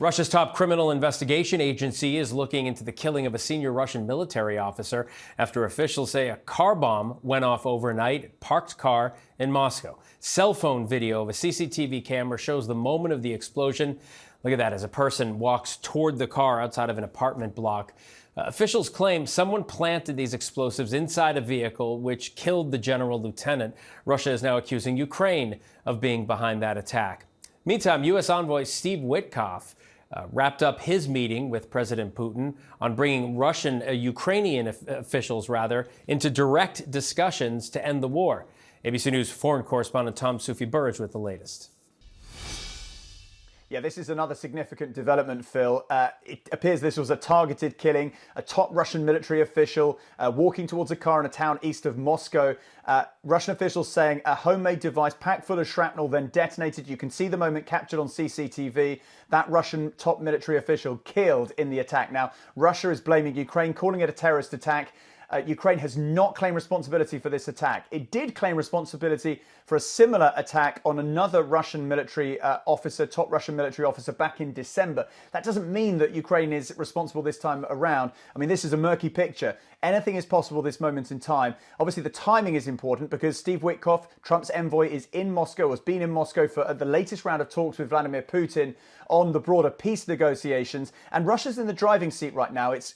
Russia's top criminal investigation agency is looking into the killing of a senior Russian military officer after officials say a car bomb went off overnight, parked car in Moscow. Cell phone video of a CCTV camera shows the moment of the explosion. Look at that, as a person walks toward the car outside of an apartment block. Officials claim someone planted these explosives inside a vehicle, which killed the general lieutenant. Russia is now accusing Ukraine of being behind that attack. Meantime, U.S. envoy Steve Witkoff wrapped up his meeting with President Putin on bringing Ukrainian officials into direct discussions to end the war. ABC News foreign correspondent Tom Sufi-Burge with the latest. Yeah, this is another significant development, Phil. It appears this was a targeted killing. A top Russian military official walking towards a car in a town east of Moscow. Russian officials saying a homemade device packed full of shrapnel then detonated. You can see the moment captured on CCTV. That Russian top military official killed in the attack. Now, Russia is blaming Ukraine, calling it a terrorist attack. Ukraine has not claimed responsibility for this attack. It did claim responsibility for a similar attack on another Russian military officer, top Russian military officer, back in December. That doesn't mean that Ukraine is responsible this time around. I mean, this is a murky picture. Anything is possible this moment in time. Obviously, the timing is important because Steve Witkoff, Trump's envoy, is in Moscow, has been in Moscow for the latest round of talks with Vladimir Putin on the broader peace negotiations. And Russia's in the driving seat right now. It's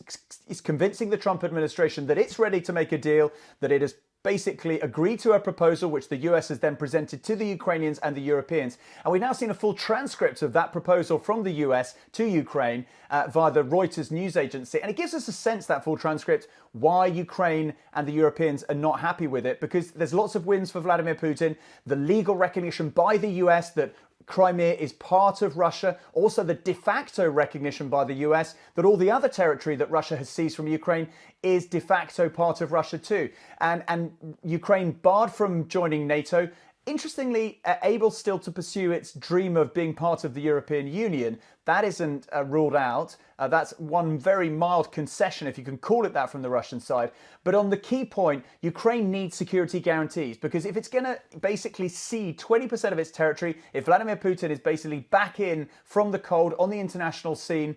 convincing the Trump administration that it's ready to make a deal, that it has basically agreed to a proposal which the US has then presented to the Ukrainians and the Europeans. And we've now seen a full transcript of that proposal from the US to Ukraine via the Reuters news agency. And it gives us a sense, that full transcript, why Ukraine and the Europeans are not happy with it, because there's lots of wins for Vladimir Putin. The legal recognition by the US that Crimea is part of Russia, also the de facto recognition by the US that all the other territory that Russia has seized from Ukraine is de facto part of Russia too. And Ukraine, barred from joining NATO, interestingly, able still to pursue its dream of being part of the European Union. That isn't ruled out. That's one very mild concession, if you can call it that, from the Russian side. But on the key point, Ukraine needs security guarantees, because if it's going to basically cede 20% of its territory, if Vladimir Putin is basically back in from the cold on the international scene,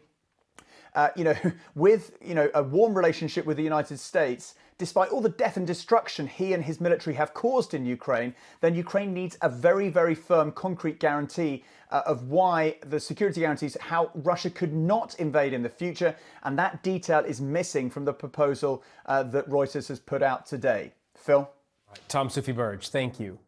with a warm relationship with the United States, despite all the death and destruction he and his military have caused in Ukraine, then Ukraine needs a very, very firm, concrete guarantee of why the security guarantees, how Russia could not invade in the future. And that detail is missing from the proposal that Reuters has put out today. Phil? Tom Sufi-Burge, thank you.